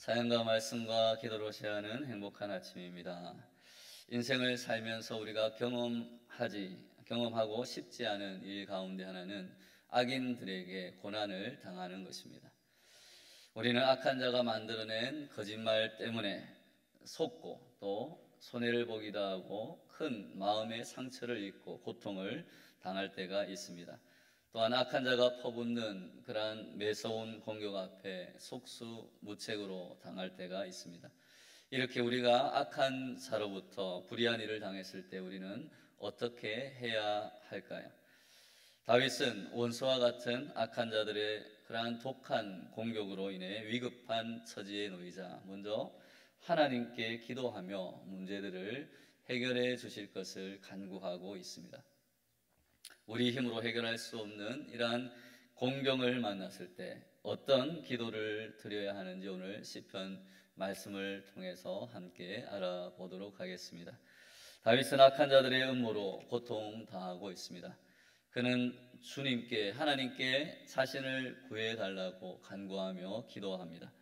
사연과 말씀과 기도로 시작하는 행복한 아침입니다. 인생을 살면서 우리가 경험하고 싶지 않은 일 가운데 하나는 악인들에게 고난을 당하는 것입니다. 우리는 악한 자가 만들어낸 거짓말 때문에 속고 또 손해를 보기도 하고 큰 마음의 상처를 입고 고통을 당할 때가 있습니다. 또한 악한 자가 퍼붓는 그러한 매서운 공격 앞에 속수무책으로 당할 때가 있습니다. 이렇게 우리가 악한 자로부터 불의한 일을 당했을 때 우리는 어떻게 해야 할까요? 다윗은 원수와 같은 악한 자들의 그러한 독한 공격으로 인해 위급한 처지에 놓이자 먼저 하나님께 기도하며 문제들을 해결해 주실 것을 간구하고 있습니다. 우리 힘으로 해결할 수 없는 이러한 공경을 만났을 때 어떤 기도를 드려야 하는지 오늘 시편 말씀을 통해서 함께 알아보도록 하겠습니다. 다윗은 악한 자들의 음모로 고통당하고 있습니다. 그는 하나님께 자신을 구해달라고 간구하며 기도합니다.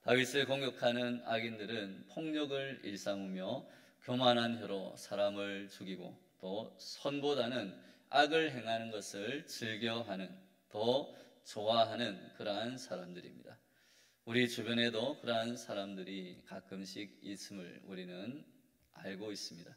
다윗을 공격하는 악인들은 폭력을 일삼으며 교만한 혀로 사람을 죽이고 또 선보다는 악을 행하는 것을 즐겨하는, 더 좋아하는 그러한 사람들입니다. 우리 주변에도 그러한 사람들이 가끔씩 있음을 우리는 알고 있습니다.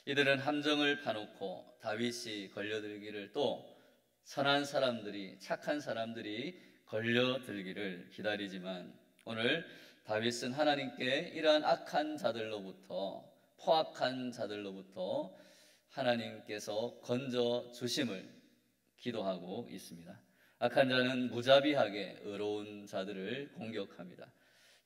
이들은 함정을 파놓고 다윗이 걸려들기를, 또 선한 사람들이, 착한 사람들이 걸려들기를 기다리지만 오늘 다윗은 하나님께 이러한 악한 자들로부터, 포악한 자들로부터 하나님께서 건져 주심을 기도하고 있습니다. 악한 자는 무자비하게 의로운 자들을 공격합니다.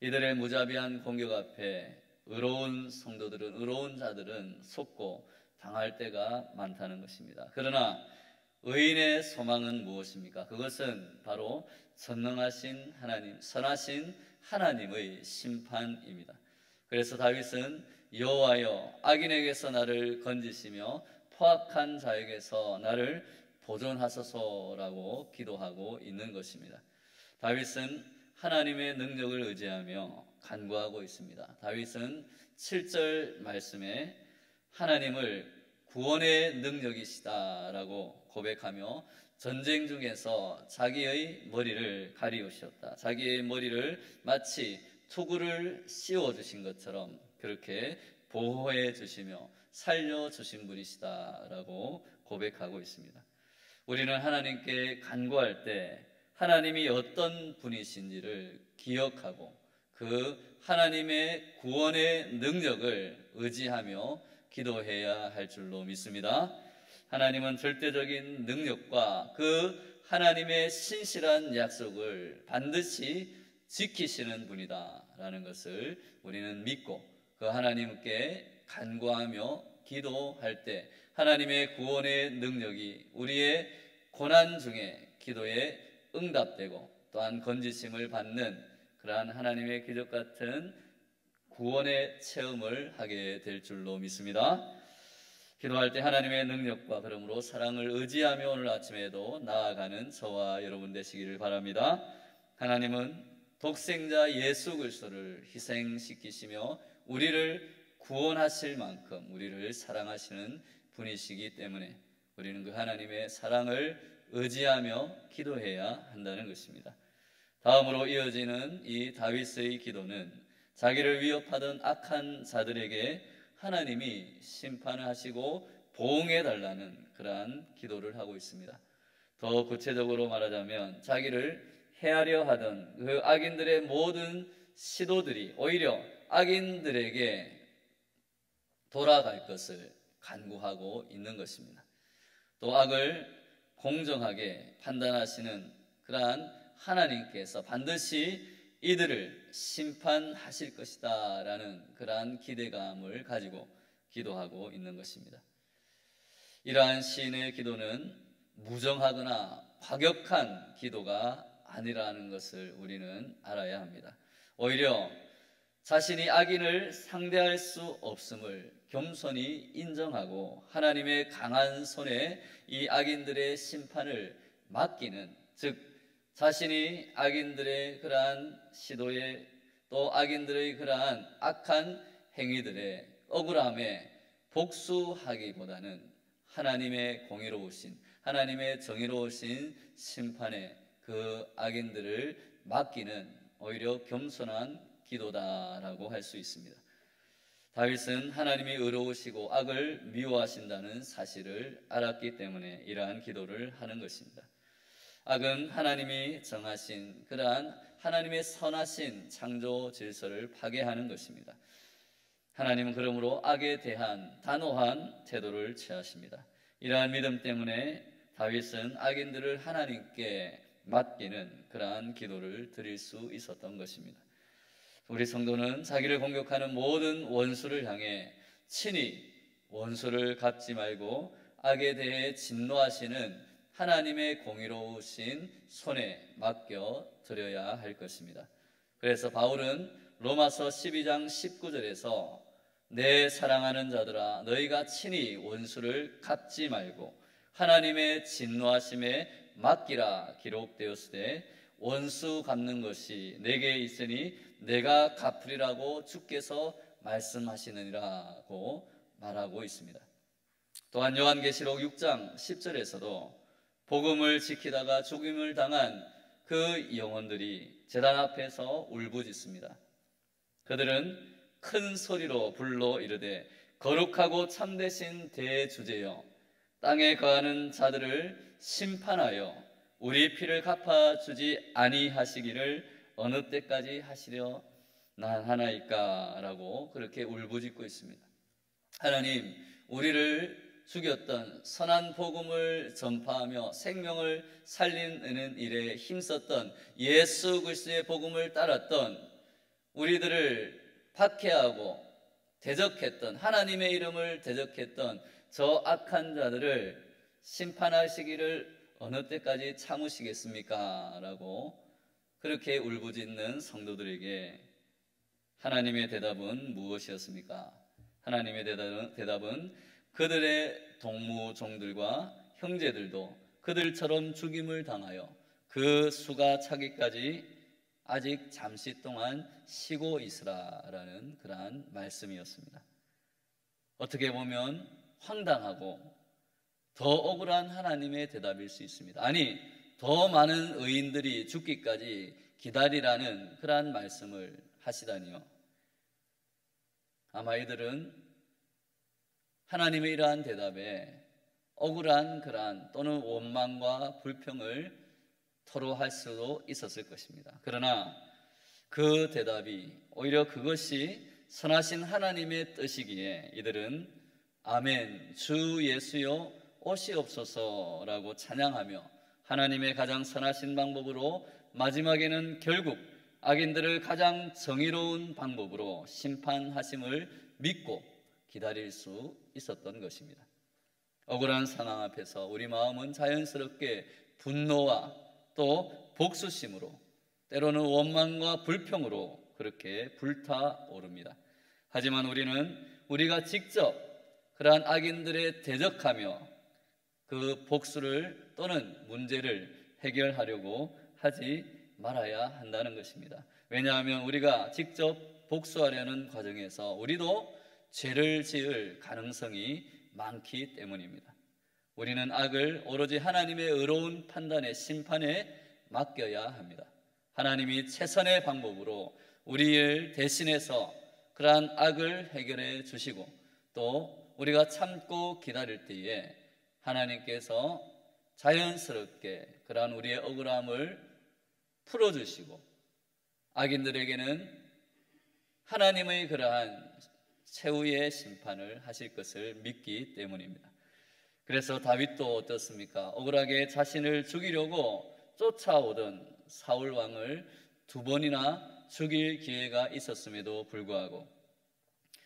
이들의 무자비한 공격 앞에 의로운 성도들은, 의로운 자들은 속고 당할 때가 많다는 것입니다. 그러나 의인의 소망은 무엇입니까? 그것은 바로 전능하신 하나님, 선하신 하나님의 심판입니다. 그래서 다윗은 여호와여, 악인에게서 나를 건지시며 포악한 자에게서 나를 보존하소서라고 기도하고 있는 것입니다. 다윗은 하나님의 능력을 의지하며 간구하고 있습니다. 다윗은 7절 말씀에 하나님을 구원의 능력이시다라고 고백하며 전쟁 중에서 자기의 머리를 가리우셨다, 자기의 머리를 마치 투구를 씌워주신 것처럼 그렇게 보호해 주시며 살려주신 분이시다라고 고백하고 있습니다. 우리는 하나님께 간구할 때 하나님이 어떤 분이신지를 기억하고 그 하나님의 구원의 능력을 의지하며 기도해야 할 줄로 믿습니다. 하나님은 절대적인 능력과 그 하나님의 신실한 약속을 반드시 지키시는 분이다라는 것을 우리는 믿고 그 하나님께 간구하며 기도할 때 하나님의 구원의 능력이 우리의 고난 중에 기도에 응답되고 또한 건지심을 받는 그러한 하나님의 기적 같은 구원의 체험을 하게 될 줄로 믿습니다. 기도할 때 하나님의 능력과 그러므로 사랑을 의지하며 오늘 아침에도 나아가는 저와 여러분 되시기를 바랍니다. 하나님은 독생자 예수 그리스도를 희생시키시며 우리를 구원하실 만큼 우리를 사랑하시는 분이시기 때문에 우리는 그 하나님의 사랑을 의지하며 기도해야 한다는 것입니다. 다음으로 이어지는 이 다윗의 기도는 자기를 위협하던 악한 자들에게 하나님이 심판을 하시고 보응해 달라는 그러한 기도를 하고 있습니다. 더 구체적으로 말하자면 자기를 해하려 하던 그 악인들의 모든 시도들이 오히려 악인들에게 돌아갈 것을 간구하고 있는 것입니다. 또 악을 공정하게 판단하시는 그러한 하나님께서 반드시 이들을 심판하실 것이다 라는 그러한 기대감을 가지고 기도하고 있는 것입니다. 이러한 시인의 기도는 무정하거나 과격한 기도가 아니라는 것을 우리는 알아야 합니다. 오히려 자신이 악인을 상대할 수 없음을 겸손히 인정하고 하나님의 강한 손에 이 악인들의 심판을 맡기는, 즉 자신이 악인들의 그러한 시도에 또 악인들의 그러한 악한 행위들의 억울함에 복수하기보다는 하나님의 공의로우신, 하나님의 정의로우신 심판에 그 악인들을 맡기는 오히려 겸손한 기도다라고 할 수 있습니다. 다윗은 하나님이 의로우시고 악을 미워하신다는 사실을 알았기 때문에 이러한 기도를 하는 것입니다. 악은 하나님이 정하신 그러한 하나님의 선하신 창조 질서를 파괴하는 것입니다. 하나님은 그러므로 악에 대한 단호한 태도를 취하십니다. 이러한 믿음 때문에 다윗은 악인들을 하나님께 맡기는 그러한 기도를 드릴 수 있었던 것입니다. 우리 성도는 자기를 공격하는 모든 원수를 향해 친히 원수를 갚지 말고 악에 대해 진노하시는 하나님의 공의로우신 손에 맡겨 드려야 할 것입니다. 그래서 바울은 로마서 12장 19절에서 내 사랑하는 자들아 너희가 친히 원수를 갚지 말고 하나님의 진노하심에 맡기라 기록되었으되 원수 갚는 것이 내게 있으니 내가 갚으리라고 주께서 말씀하시느니라고 말하고 있습니다. 또한 요한계시록 6장 10절에서도 복음을 지키다가 죽임을 당한 그 영혼들이 제단 앞에서 울부짖습니다. 그들은 큰 소리로 불러 이르되 거룩하고 참되신 대주제여 땅에 거하는 자들을 심판하여 우리 피를 갚아주지 아니하시기를 어느 때까지 하시려 하나이까 라고 그렇게 울부짖고 있습니다. 하나님, 우리를 죽였던 선한 복음을 전파하며 생명을 살리는 일에 힘썼던 예수 그리스도의 복음을 따랐던 우리들을 박해하고 대적했던 하나님의 이름을 대적했던 저 악한 자들을 심판하시기를 어느 때까지 참으시겠습니까? 라고 그렇게 울부짖는 성도들에게 하나님의 대답은 무엇이었습니까? 하나님의 대답은 그들의 동무종들과 형제들도 그들처럼 죽임을 당하여 그 수가 차기까지 아직 잠시 동안 쉬고 있으라라는 그러한 말씀이었습니다. 어떻게 보면 황당하고 더 억울한 하나님의 대답일 수 있습니다. 아니, 더 많은 의인들이 죽기까지 기다리라는 그러한 말씀을 하시다니요. 아마 이들은 하나님의 이러한 대답에 억울한 그러한 또는 원망과 불평을 토로할 수도 있었을 것입니다. 그러나 그 대답이 오히려 그것이 선하신 하나님의 뜻이기에 이들은 아멘 주 예수여 오시옵소서라고 찬양하며 하나님의 가장 선하신 방법으로 마지막에는 결국 악인들을 가장 정의로운 방법으로 심판하심을 믿고 기다릴 수 있었던 것입니다. 억울한 상황 앞에서 우리 마음은 자연스럽게 분노와 또 복수심으로 때로는 원망과 불평으로 그렇게 불타오릅니다. 하지만 우리가 직접 그러한 악인들에 대적하며 그 복수를 또는 문제를 해결하려고 하지 말아야 한다는 것입니다. 왜냐하면 우리가 직접 복수하려는 과정에서 우리도 죄를 지을 가능성이 많기 때문입니다. 우리는 악을 오로지 하나님의 의로운 판단의 심판에 맡겨야 합니다. 하나님이 최선의 방법으로 우리를 대신해서 그러한 악을 해결해 주시고 또 우리가 참고 기다릴 때에 하나님께서 자연스럽게 그러한 우리의 억울함을 풀어주시고 악인들에게는 하나님의 그러한 최후의 심판을 하실 것을 믿기 때문입니다. 그래서 다윗도 어떻습니까? 억울하게 자신을 죽이려고 쫓아오던 사울 왕을 2번이나 죽일 기회가 있었음에도 불구하고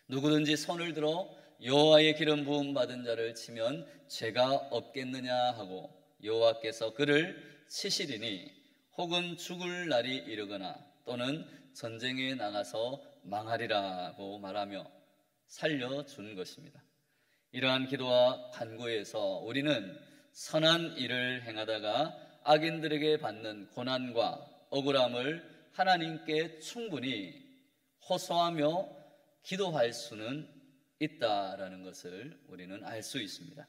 누구든지 손을 들어 여호와의 기름 부음 받은 자를 치면 죄가 없겠느냐 하고 여호와께서 그를 치시리니 혹은 죽을 날이 이르거나 또는 전쟁에 나가서 망하리라고 말하며 살려준 것입니다. 이러한 기도와 간구에서 우리는 선한 일을 행하다가 악인들에게 받는 고난과 억울함을 하나님께 충분히 호소하며 기도할 수는 있다라는 것을 우리는 알 수 있습니다.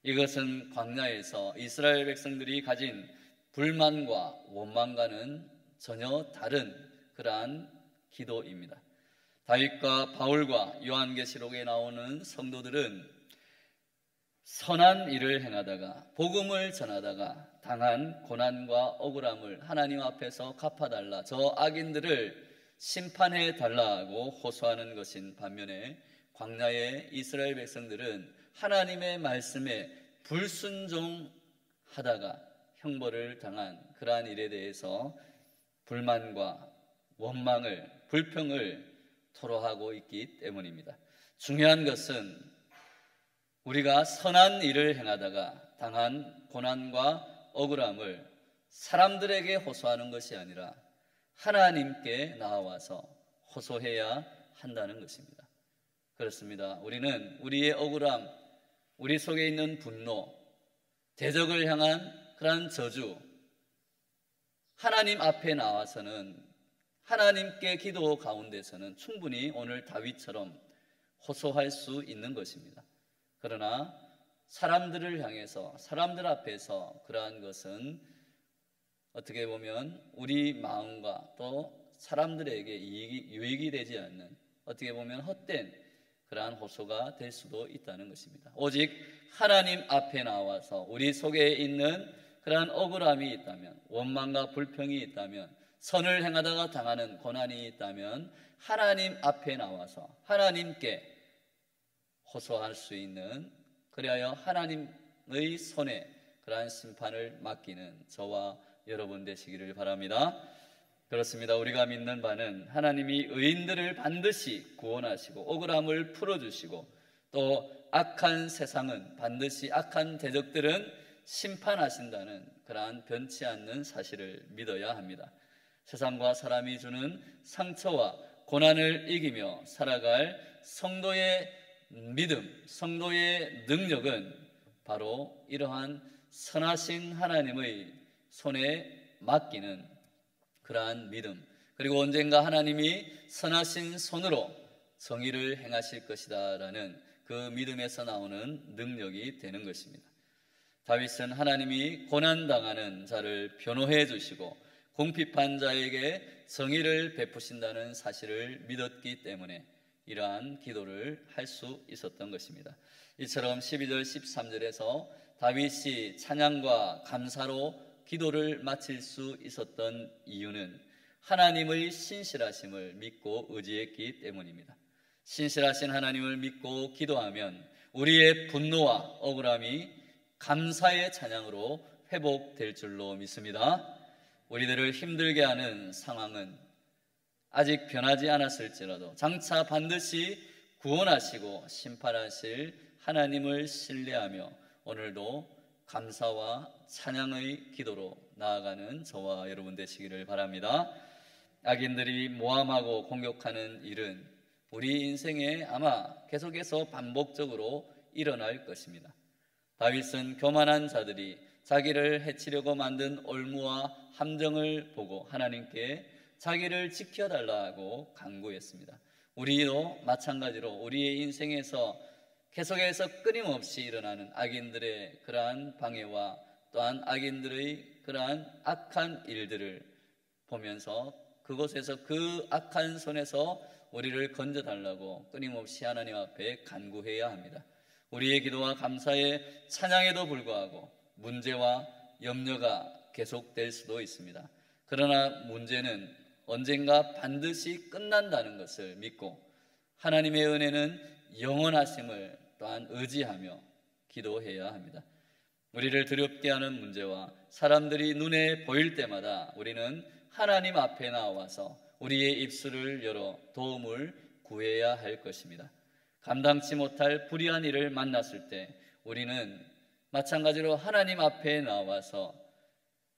이것은 광야에서 이스라엘 백성들이 가진 불만과 원망과는 전혀 다른 그러한 기도입니다. 다윗과 바울과 요한계시록에 나오는 성도들은 선한 일을 행하다가 복음을 전하다가 당한 고난과 억울함을 하나님 앞에서 갚아달라, 저 악인들을 심판해 달라고 호소하는 것인 반면에 광야의 이스라엘 백성들은 하나님의 말씀에 불순종하다가 형벌을 당한 그러한 일에 대해서 불만과 원망을, 불평을 토로하고 있기 때문입니다. 중요한 것은 우리가 선한 일을 행하다가 당한 고난과 억울함을 사람들에게 호소하는 것이 아니라 하나님께 나와서 호소해야 한다는 것입니다. 그렇습니다. 우리는 우리의 억울함, 우리 속에 있는 분노, 대적을 향한 그러한 저주, 하나님 앞에 나와서는, 하나님께 기도 가운데서는 충분히 오늘 다윗처럼 호소할 수 있는 것입니다. 그러나 사람들을 향해서, 사람들 앞에서 그러한 것은 어떻게 보면 우리 마음과 또 사람들에게 유익이 되지 않는, 어떻게 보면 헛된 그러한 호소가 될 수도 있다는 것입니다. 오직 하나님 앞에 나와서 우리 속에 있는 그러한 억울함이 있다면, 원망과 불평이 있다면, 선을 행하다가 당하는 고난이 있다면 하나님 앞에 나와서 하나님께 호소할 수 있는, 그리하여 하나님의 손에 그러한 심판을 맡기는 저와 여러분 되시기를 바랍니다. 그렇습니다. 우리가 믿는 바는 하나님이 의인들을 반드시 구원하시고 억울함을 풀어주시고 또 악한 세상은, 반드시 악한 대적들은 심판하신다는 그러한 변치 않는 사실을 믿어야 합니다. 세상과 사람이 주는 상처와 고난을 이기며 살아갈 성도의 믿음, 성도의 능력은 바로 이러한 선하신 하나님의 손에 맡기는 그러한 믿음, 그리고 언젠가 하나님이 선하신 손으로 정의를 행하실 것이다 라는 그 믿음에서 나오는 능력이 되는 것입니다. 다윗은 하나님이 고난당하는 자를 변호해 주시고 궁핍한 자에게 정의를 베푸신다는 사실을 믿었기 때문에 이러한 기도를 할 수 있었던 것입니다. 이처럼 12절 13절에서 다윗이 찬양과 감사로 기도를 마칠 수 있었던 이유는 하나님의 신실하심을 믿고 의지했기 때문입니다. 신실하신 하나님을 믿고 기도하면 우리의 분노와 억울함이 감사의 찬양으로 회복될 줄로 믿습니다. 우리들을 힘들게 하는 상황은 아직 변하지 않았을지라도 장차 반드시 구원하시고 심판하실 하나님을 신뢰하며 오늘도 감사와 찬양의 기도로 나아가는 저와 여러분 되시기를 바랍니다. 악인들이 모함하고 공격하는 일은 우리 인생에 아마 계속해서 반복적으로 일어날 것입니다. 다윗은 교만한 자들이 자기를 해치려고 만든 올무와 함정을 보고 하나님께 자기를 지켜달라고 간구했습니다. 우리도 마찬가지로 우리의 인생에서 계속해서 끊임없이 일어나는 악인들의 그러한 방해와 또한 악인들의 그러한 악한 일들을 보면서 그곳에서 그 악한 손에서 우리를 건져달라고 끊임없이 하나님 앞에 간구해야 합니다. 우리의 기도와 감사의 찬양에도 불구하고 문제와 염려가 계속될 수도 있습니다. 그러나 문제는 언젠가 반드시 끝난다는 것을 믿고 하나님의 은혜는 영원하심을 또한 의지하며 기도해야 합니다. 우리를 두렵게 하는 문제와 사람들이 눈에 보일 때마다 우리는 하나님 앞에 나와서 우리의 입술을 열어 도움을 구해야 할 것입니다. 감당치 못할 불의한 일을 만났을 때 우리는 마찬가지로 하나님 앞에 나와서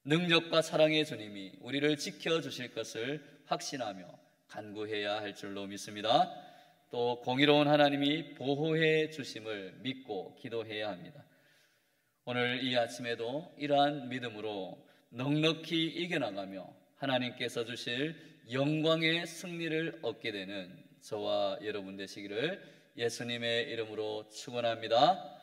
능력과 사랑의 주님이 우리를 지켜주실 것을 확신하며 간구해야 할 줄로 믿습니다. 또 공의로운 하나님이 보호해 주심을 믿고 기도해야 합니다. 오늘 이 아침에도 이러한 믿음으로 넉넉히 이겨나가며 하나님께서 주실 영광의 승리를 얻게 되는 저와 여러분 되시기를 예수님의 이름으로 축원합니다.